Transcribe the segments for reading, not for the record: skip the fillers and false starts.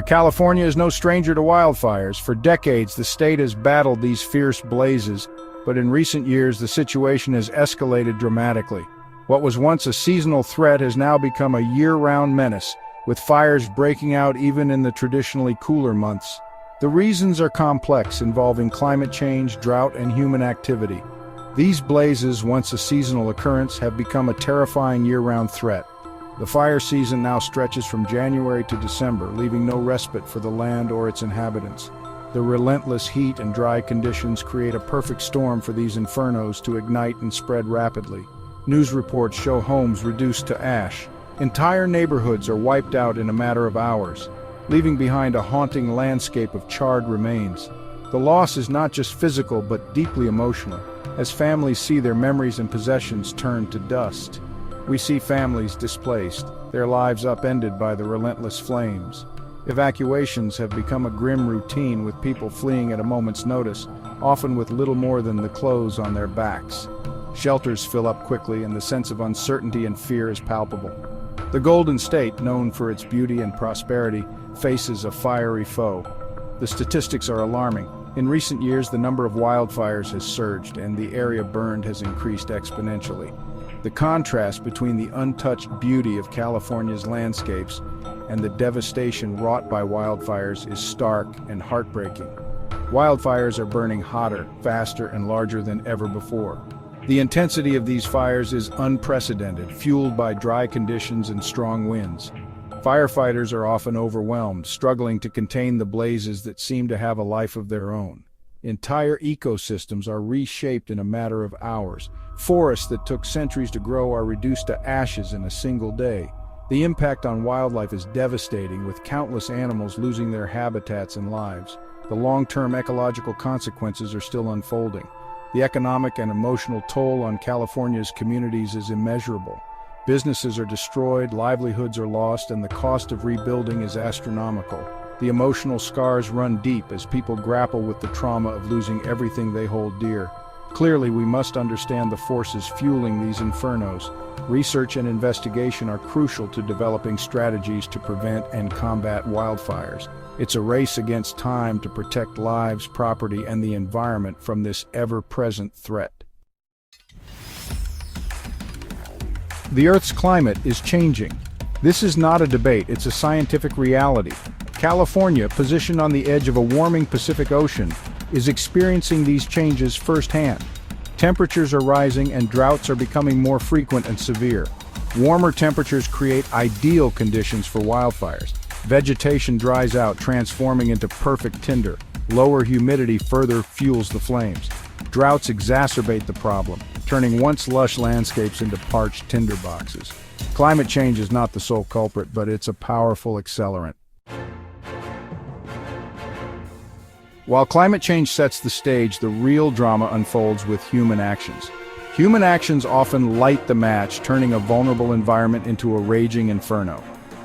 California is no stranger to wildfires. For decades, the state has battled these fierce blazes, but in recent years, the situation has escalated dramatically. What was once a seasonal threat has now become a year-round menace, with fires breaking out even in the traditionally cooler months. The reasons are complex, involving climate change, drought, and human activity. These blazes, once a seasonal occurrence, have become a terrifying year-round threat. The fire season now stretches from January to December, leaving no respite for the land or its inhabitants. The relentless heat and dry conditions create a perfect storm for these infernos to ignite and spread rapidly. News reports show homes reduced to ash. Entire neighborhoods are wiped out in a matter of hours, leaving behind a haunting landscape of charred remains. The loss is not just physical but deeply emotional, as families see their memories and possessions turn to dust. We see families displaced, their lives upended by the relentless flames. Evacuations have become a grim routine, with people fleeing at a moment's notice, often with little more than the clothes on their backs. Shelters fill up quickly, and the sense of uncertainty and fear is palpable. The Golden State, known for its beauty and prosperity, faces a fiery foe. The statistics are alarming. In recent years, the number of wildfires has surged, and the area burned has increased exponentially. The contrast between the untouched beauty of California's landscapes and the devastation wrought by wildfires is stark and heartbreaking. Wildfires are burning hotter, faster, and larger than ever before. The intensity of these fires is unprecedented, fueled by dry conditions and strong winds. Firefighters are often overwhelmed, struggling to contain the blazes that seem to have a life of their own. Entire ecosystems are reshaped in a matter of hours. Forests that took centuries to grow are reduced to ashes in a single day. The impact on wildlife is devastating, with countless animals losing their habitats and lives. The long-term ecological consequences are still unfolding. The economic and emotional toll on California's communities is immeasurable. Businesses are destroyed, livelihoods are lost, and the cost of rebuilding is astronomical. The emotional scars run deep as people grapple with the trauma of losing everything they hold dear. Clearly, we must understand the forces fueling these infernos. Research and investigation are crucial to developing strategies to prevent and combat wildfires. It's a race against time to protect lives, property, and the environment from this ever-present threat. The Earth's climate is changing. This is not a debate, it's a scientific reality. California, positioned on the edge of a warming Pacific Ocean, is experiencing these changes firsthand. Temperatures are rising and droughts are becoming more frequent and severe. Warmer temperatures create ideal conditions for wildfires. Vegetation dries out, transforming into perfect tinder. Lower humidity further fuels the flames. Droughts exacerbate the problem, turning once lush landscapes into parched tinderboxes. Climate change is not the sole culprit, but it's a powerful accelerant. While climate change sets the stage, the real drama unfolds with human actions. Human actions often light the match, turning a vulnerable environment into a raging inferno.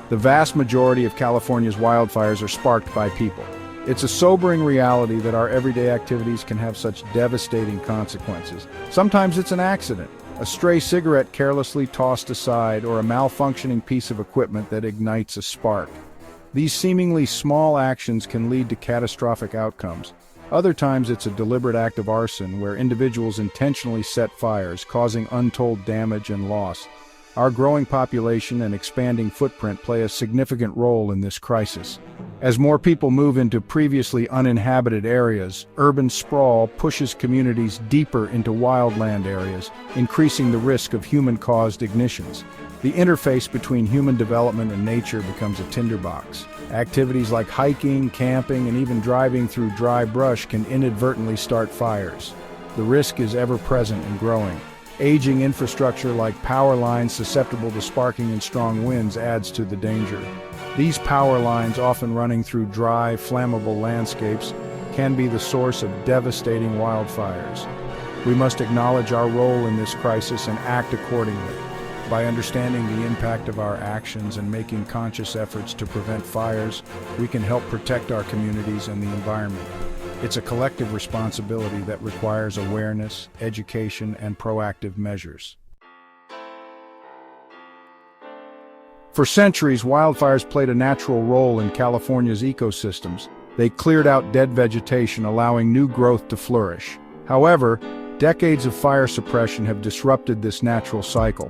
The vast majority of California's wildfires are sparked by people. It's a sobering reality that our everyday activities can have such devastating consequences. Sometimes it's an accident, a stray cigarette carelessly tossed aside, or a malfunctioning piece of equipment that ignites a spark. These seemingly small actions can lead to catastrophic outcomes. Other times it's a deliberate act of arson, where individuals intentionally set fires, causing untold damage and loss. Our growing population and expanding footprint play a significant role in this crisis. As more people move into previously uninhabited areas, urban sprawl pushes communities deeper into wildland areas, increasing the risk of human-caused ignitions. The interface between human development and nature becomes a tinderbox. Activities like hiking, camping, and even driving through dry brush can inadvertently start fires. The risk is ever present and growing. Aging infrastructure like power lines susceptible to sparking in strong winds adds to the danger. These power lines, often running through dry, flammable landscapes, can be the source of devastating wildfires. We must acknowledge our role in this crisis and act accordingly. By understanding the impact of our actions and making conscious efforts to prevent fires, we can help protect our communities and the environment. It's a collective responsibility that requires awareness, education, and proactive measures. For centuries, wildfires played a natural role in California's ecosystems. They cleared out dead vegetation, allowing new growth to flourish. However, decades of fire suppression have disrupted this natural cycle.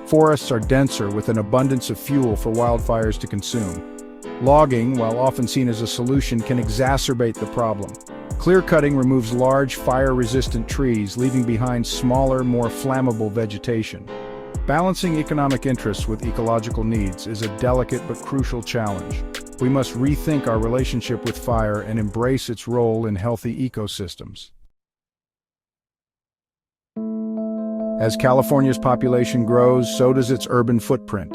Forests are denser, with an abundance of fuel for wildfires to consume. Logging, while often seen as a solution, can exacerbate the problem. Clear-cutting removes large, fire-resistant trees, leaving behind smaller, more flammable vegetation. Balancing economic interests with ecological needs is a delicate but crucial challenge. We must rethink our relationship with fire and embrace its role in healthy ecosystems. As California's population grows, so does its urban footprint.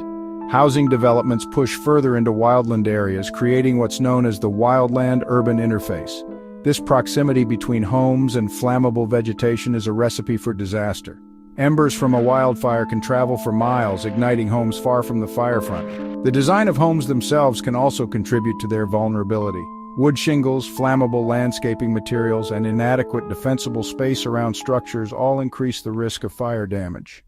Housing developments push further into wildland areas, creating what's known as the wildland-urban interface. This proximity between homes and flammable vegetation is a recipe for disaster. Embers from a wildfire can travel for miles, igniting homes far from the firefront. The design of homes themselves can also contribute to their vulnerability. Wood shingles, flammable landscaping materials, and inadequate defensible space around structures all increase the risk of fire damage.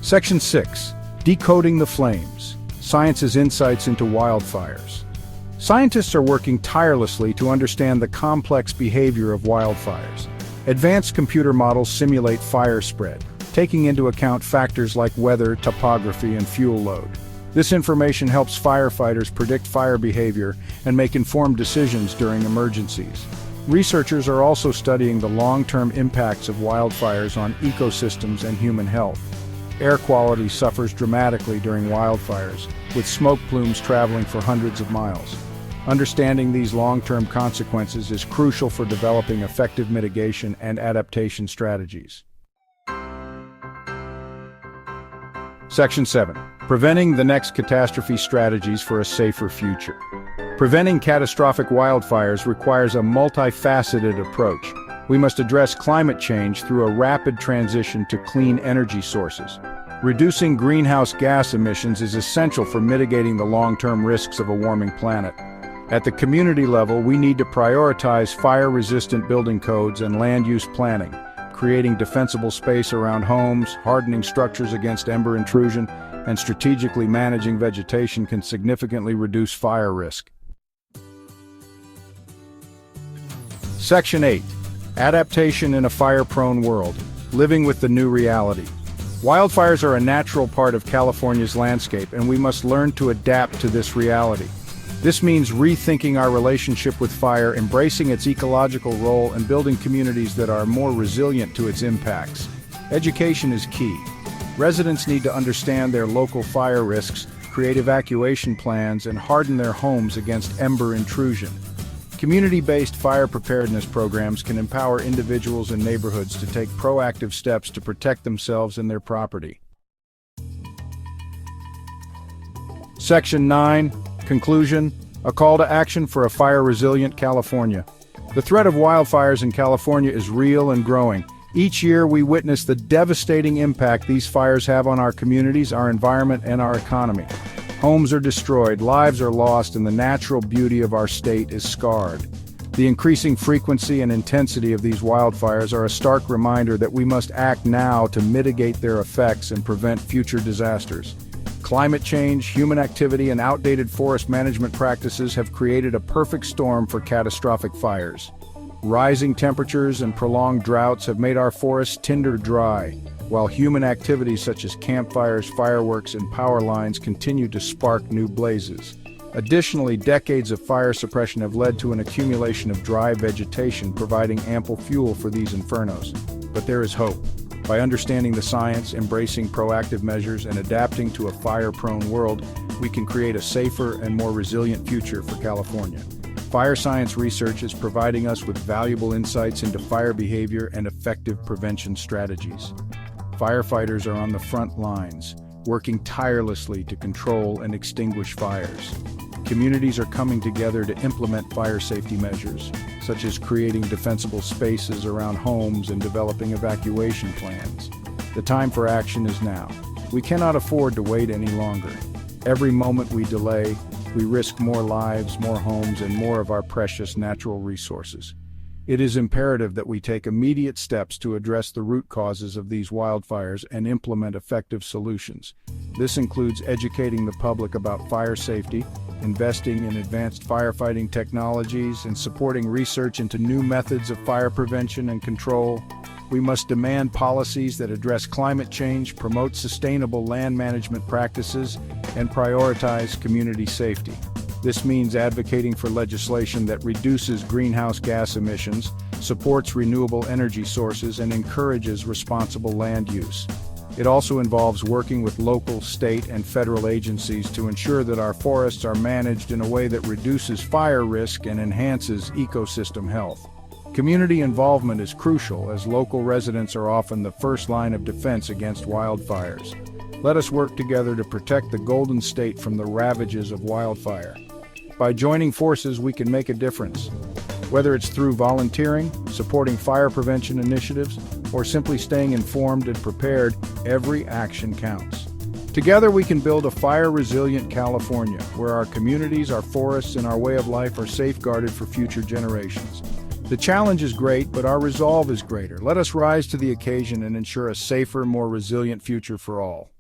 Section 6. Decoding the Flames. Science's Insights into Wildfires. Scientists are working tirelessly to understand the complex behavior of wildfires. Advanced computer models simulate fire spread, taking into account factors like weather, topography, and fuel load. This information helps firefighters predict fire behavior and make informed decisions during emergencies. Researchers are also studying the long-term impacts of wildfires on ecosystems and human health. Air quality suffers dramatically during wildfires, with smoke plumes traveling for hundreds of miles. Understanding these long-term consequences is crucial for developing effective mitigation and adaptation strategies. Section 7. Preventing the next catastrophe strategies for a safer future. Preventing catastrophic wildfires requires a multifaceted approach. We must address climate change through a rapid transition to clean energy sources. Reducing greenhouse gas emissions is essential for mitigating the long-term risks of a warming planet. At the community level, we need to prioritize fire-resistant building codes and land use planning, creating defensible space around homes, hardening structures against ember intrusion, and strategically managing vegetation can significantly reduce fire risk. Section 8. Adaptation in a fire-prone world. Living with the new reality. Wildfires are a natural part of California's landscape, and we must learn to adapt to this reality. This means rethinking our relationship with fire, embracing its ecological role, and building communities that are more resilient to its impacts. Education is key. Residents need to understand their local fire risks, create evacuation plans, and harden their homes against ember intrusion. Community-based fire preparedness programs can empower individuals and neighborhoods to take proactive steps to protect themselves and their property. Section 9. Conclusion. A call to action for a fire-resilient California. The threat of wildfires in California is real and growing. Each year we witness the devastating impact these fires have on our communities, our environment, and our economy. Homes are destroyed, lives are lost, and the natural beauty of our state is scarred. The increasing frequency and intensity of these wildfires are a stark reminder that we must act now to mitigate their effects and prevent future disasters. Climate change, human activity, and outdated forest management practices have created a perfect storm for catastrophic fires. Rising temperatures and prolonged droughts have made our forests tinder dry, while human activities such as campfires, fireworks, and power lines continue to spark new blazes. Additionally, decades of fire suppression have led to an accumulation of dry vegetation, providing ample fuel for these infernos. But there is hope. By understanding the science, embracing proactive measures, and adapting to a fire-prone world, we can create a safer and more resilient future for California. Fire science research is providing us with valuable insights into fire behavior and effective prevention strategies. Firefighters are on the front lines, working tirelessly to control and extinguish fires. Communities are coming together to implement fire safety measures, such as creating defensible spaces around homes and developing evacuation plans. The time for action is now. We cannot afford to wait any longer. Every moment we delay, we risk more lives, more homes, and more of our precious natural resources. It is imperative that we take immediate steps to address the root causes of these wildfires and implement effective solutions. This includes educating the public about fire safety, investing in advanced firefighting technologies, and supporting research into new methods of fire prevention and control. We must demand policies that address climate change, promote sustainable land management practices, and prioritize community safety. This means advocating for legislation that reduces greenhouse gas emissions, supports renewable energy sources, and encourages responsible land use. It also involves working with local, state, and federal agencies to ensure that our forests are managed in a way that reduces fire risk and enhances ecosystem health. Community involvement is crucial, as local residents are often the first line of defense against wildfires. Let us work together to protect the Golden State from the ravages of wildfire. By joining forces, we can make a difference. Whether it's through volunteering, supporting fire prevention initiatives, or simply staying informed and prepared, every action counts. Together we can build a fire-resilient California, where our communities, our forests, and our way of life are safeguarded for future generations. The challenge is great, but our resolve is greater. Let us rise to the occasion and ensure a safer, more resilient future for all.